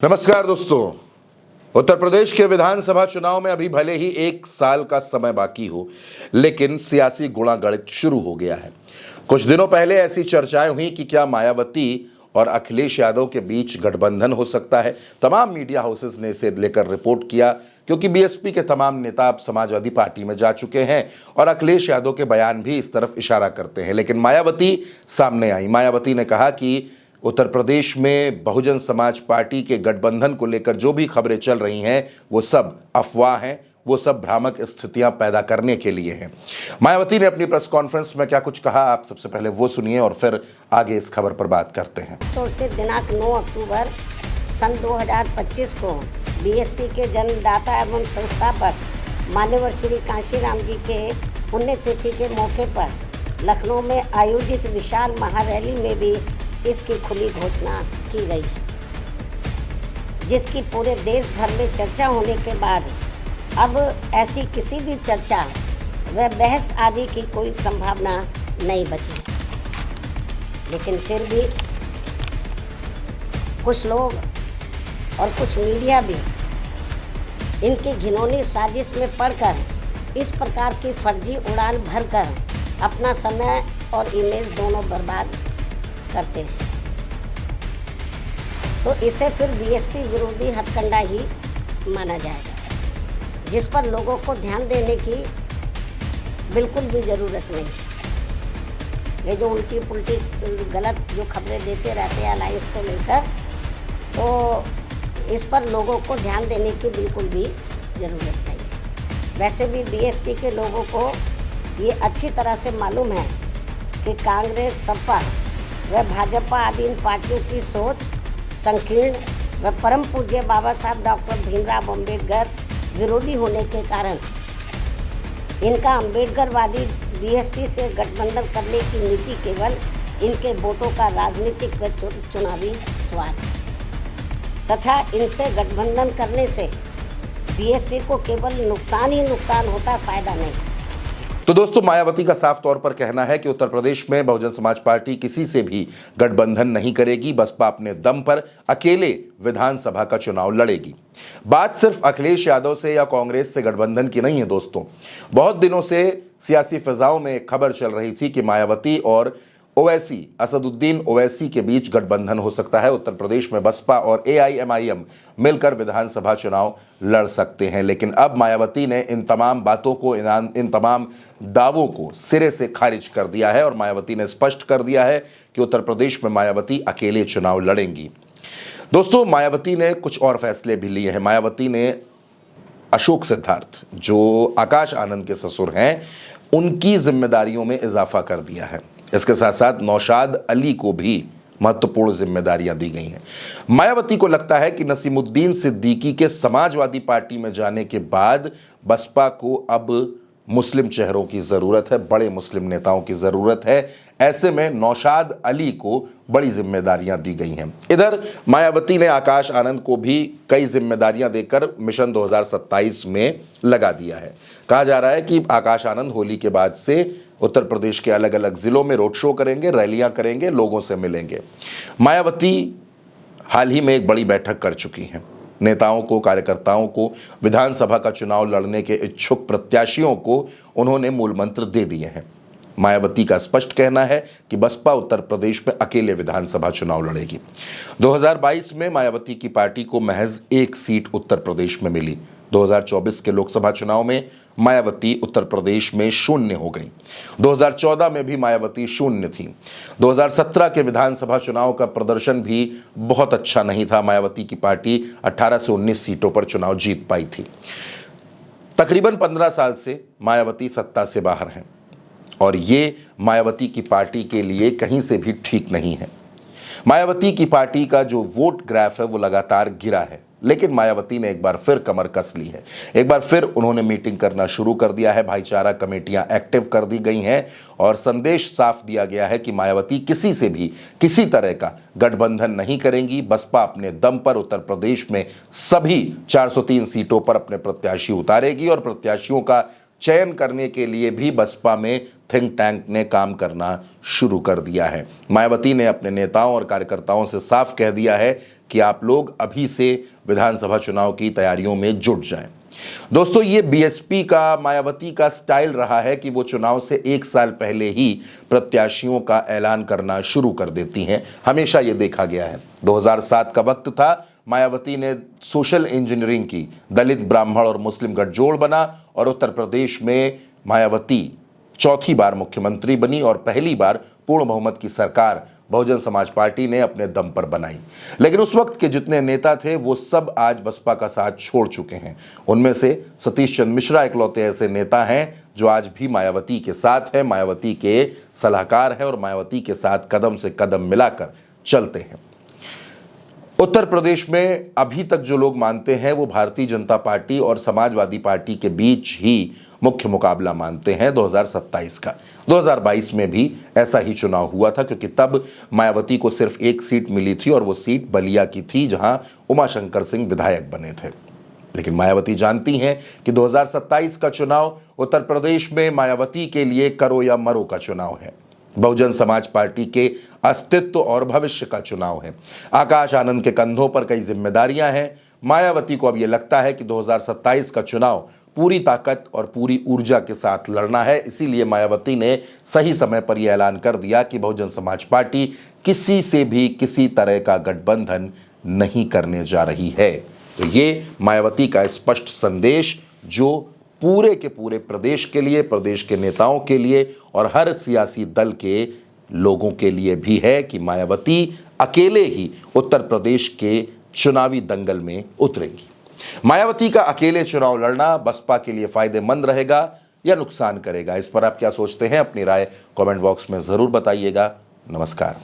नमस्कार दोस्तों। उत्तर प्रदेश के विधानसभा चुनाव में अभी भले ही 1 साल का समय बाकी हो, लेकिन सियासी गुणागणित शुरू हो गया है। कुछ दिनों पहले ऐसी चर्चाएं हुई कि क्या मायावती और अखिलेश यादव के बीच गठबंधन हो सकता है। तमाम मीडिया हाउसेस ने इसे लेकर रिपोर्ट किया, क्योंकि बीएसपी के तमाम नेता अब समाजवादी पार्टी में जा चुके हैं और अखिलेश यादव के बयान भी इस तरफ इशारा करते हैं। लेकिन मायावती सामने आई। मायावती ने कहा कि उत्तर प्रदेश में बहुजन समाज पार्टी के गठबंधन को लेकर जो भी खबरें चल रही हैं वो सब अफवाह हैं, वो सब भ्रामक स्थितियां पैदा करने के लिए हैं। मायावती ने अपनी प्रेस कॉन्फ्रेंस में क्या कुछ कहा, आप सबसे पहले वो सुनिए और फिर आगे इस खबर पर बात करते हैं। तो उसके दिनांक 9 अक्टूबर सन 2025 को बीएसपी के जन्मदाता एवं संस्थापक मान्यवर श्री कांशीराम जी के पुण्यतिथि के मौके पर लखनऊ में आयोजित विशाल महारैली में भी इसकी खुली घोषणा की गई, जिसकी पूरे देश भर में चर्चा होने के बाद अब ऐसी किसी भी चर्चा व बहस आदि की कोई संभावना नहीं बची। लेकिन फिर भी कुछ लोग और कुछ मीडिया भी इनकी घिनौनी साजिश में पड़कर इस प्रकार की फर्जी उड़ान भरकर अपना समय और इमेज दोनों बर्बाद करते हैं। तो इसे फिर बीएसपी विरोधी हथकंडा ही माना जाएगा, जिस पर लोगों को ध्यान देने की बिल्कुल भी ज़रूरत नहीं है। ये जो उल्टी पुल्टी गलत जो खबरें देते रहते हैं अलायंस को लेकर, तो इस पर लोगों को ध्यान देने की बिल्कुल भी ज़रूरत नहीं है। वैसे भी बीएसपी के लोगों को ये अच्छी तरह से मालूम है कि कांग्रेस, सपा व भाजपा आदि इन पार्टियों की सोच संकीर्ण व परम पूज्य बाबा साहब डॉक्टर भीमराव अम्बेडकर विरोधी होने के कारण इनका अम्बेडकरवादी बीएसपी से गठबंधन करने की नीति केवल इनके वोटों का राजनीतिक व चुनावी स्वार्थ तथा इनसे गठबंधन करने से बीएसपी को केवल नुकसान ही नुकसान होता है, फायदा नहीं। तो दोस्तों, मायावती का साफ तौर पर कहना है कि उत्तर प्रदेश में बहुजन समाज पार्टी किसी से भी गठबंधन नहीं करेगी। बसपा अपने दम पर अकेले विधानसभा का चुनाव लड़ेगी। बात सिर्फ अखिलेश यादव से या कांग्रेस से गठबंधन की नहीं है दोस्तों। बहुत दिनों से सियासी फिजाओं में एक खबर चल रही थी कि मायावती और ओवैसी, असदुद्दीन ओवैसी के बीच गठबंधन हो सकता है। उत्तर प्रदेश में बसपा और एआईएमआईएम मिलकर विधानसभा चुनाव लड़ सकते हैं। लेकिन अब मायावती ने इन तमाम बातों को, इन तमाम दावों को सिरे से खारिज कर दिया है और मायावती ने स्पष्ट कर दिया है कि उत्तर प्रदेश में मायावती अकेले चुनाव लड़ेंगी। दोस्तों, मायावती ने कुछ और फैसले भी लिए हैं। मायावती ने अशोक सिद्धार्थ, जो आकाश आनंद के ससुर हैं, उनकी जिम्मेदारियों में इजाफा कर दिया है। इसके साथ साथ नौशाद अली को भी महत्वपूर्ण जिम्मेदारियां दी गई हैं। मायावती को लगता है कि नसीमुद्दीन सिद्दीकी के समाजवादी पार्टी में जाने के बाद बसपा को अब मुस्लिम चेहरों की ज़रूरत है, बड़े मुस्लिम नेताओं की ज़रूरत है। ऐसे में नौशाद अली को बड़ी जिम्मेदारियां दी गई हैं। इधर मायावती ने आकाश आनंद को भी कई जिम्मेदारियां देकर मिशन 2027 में लगा दिया है। कहा जा रहा है कि आकाश आनंद होली के बाद से उत्तर प्रदेश के अलग अलग ज़िलों में रोड शो करेंगे, रैलियां करेंगे, लोगों से मिलेंगे। मायावती हाल ही में एक बड़ी बैठक कर चुकी हैं। नेताओं को, कार्यकर्ताओं को, विधानसभा का चुनाव लड़ने के इच्छुक प्रत्याशियों को उन्होंने मूल मंत्र दे दिए हैं। मायावती का स्पष्ट कहना है कि बसपा उत्तर प्रदेश में अकेले विधानसभा चुनाव लड़ेगी। 2022 में मायावती की पार्टी को महज 1 सीट उत्तर प्रदेश में मिली। 2024 के लोकसभा चुनाव में मायावती उत्तर प्रदेश में शून्य हो गई। 2014 में भी मायावती शून्य थी। 2017 के विधानसभा चुनाव का प्रदर्शन भी बहुत अच्छा नहीं था। मायावती की पार्टी 18 से 19 सीटों पर चुनाव जीत पाई थी। तकरीबन 15 साल से मायावती सत्ता से बाहर हैं और ये मायावती की पार्टी के लिए कहीं से भी ठीक नहीं है। मायावती की पार्टी का जो वोट ग्राफ है वो लगातार गिरा है, लेकिन मायावती ने एक बार फिर कमर कस ली है। एक बार फिर उन्होंने मीटिंग करना शुरू कर दिया है। भाईचारा कमेटियां एक्टिव कर दी गई हैं और संदेश साफ दिया गया है कि मायावती किसी से भी किसी तरह का गठबंधन नहीं करेंगी। बसपा अपने दम पर उत्तर प्रदेश में सभी 403 सीटों पर अपने प्रत्याशी उतारेगी और प्रत्याशियों का चयन करने के लिए भी बसपा में थिंक टैंक ने काम करना शुरू कर दिया है। मायावती ने अपने नेताओं और कार्यकर्ताओं से साफ कह दिया है कि आप लोग अभी से विधानसभा चुनाव की तैयारियों में जुट जाएं। दोस्तों, ये बीएसपी का, मायावती का स्टाइल रहा है कि वो चुनाव से 1 साल पहले ही प्रत्याशियों का ऐलान करना शुरू कर देती हैं। हमेशा ये देखा गया है। 2007 का वक्त था, मायावती ने सोशल इंजीनियरिंग की, दलित, ब्राह्मण और मुस्लिम गठजोड़ बना और उत्तर प्रदेश में मायावती चौथी बार मुख्यमंत्री बनी और पहली बार पूर्ण बहुमत की सरकार बहुजन समाज पार्टी ने अपने दम पर बनाई। लेकिन उस वक्त के जितने नेता थे वो सब आज बसपा का साथ छोड़ चुके हैं। उनमें से सतीश चंद्र मिश्रा इकलौते ऐसे नेता हैं जो आज भी मायावती के साथ हैं, मायावती के सलाहकार हैं और मायावती के साथ कदम से कदम मिलाकर चलते हैं। उत्तर प्रदेश में अभी तक जो लोग मानते हैं वो भारतीय जनता पार्टी और समाजवादी पार्टी के बीच ही मुख्य मुकाबला मानते हैं 2027 का। 2022 में भी ऐसा ही चुनाव हुआ था, क्योंकि तब मायावती को सिर्फ 1 सीट मिली थी और वो सीट बलिया की थी, जहां उमाशंकर सिंह विधायक बने थे। लेकिन मायावती जानती हैं कि 2027 का चुनाव उत्तर प्रदेश में मायावती के लिए करो या मरो का चुनाव है। बहुजन समाज पार्टी के अस्तित्व और भविष्य का चुनाव है। आकाश आनंद के कंधों पर कई जिम्मेदारियां हैं। मायावती को अब यह लगता है कि 2027 का चुनाव पूरी ताकत और पूरी ऊर्जा के साथ लड़ना है। इसीलिए मायावती ने सही समय पर यह ऐलान कर दिया कि बहुजन समाज पार्टी किसी से भी किसी तरह का गठबंधन नहीं करने जा रही है। तो ये मायावती का स्पष्ट संदेश जो पूरे के पूरे प्रदेश के लिए, प्रदेश के नेताओं के लिए और हर सियासी दल के लोगों के लिए भी है कि मायावती अकेले ही उत्तर प्रदेश के चुनावी दंगल में उतरेंगी। मायावती का अकेले चुनाव लड़ना बसपा के लिए फायदेमंद रहेगा या नुकसान करेगा? इस पर आप क्या सोचते हैं? अपनी राय कमेंट बॉक्स में जरूर बताइएगा। नमस्कार।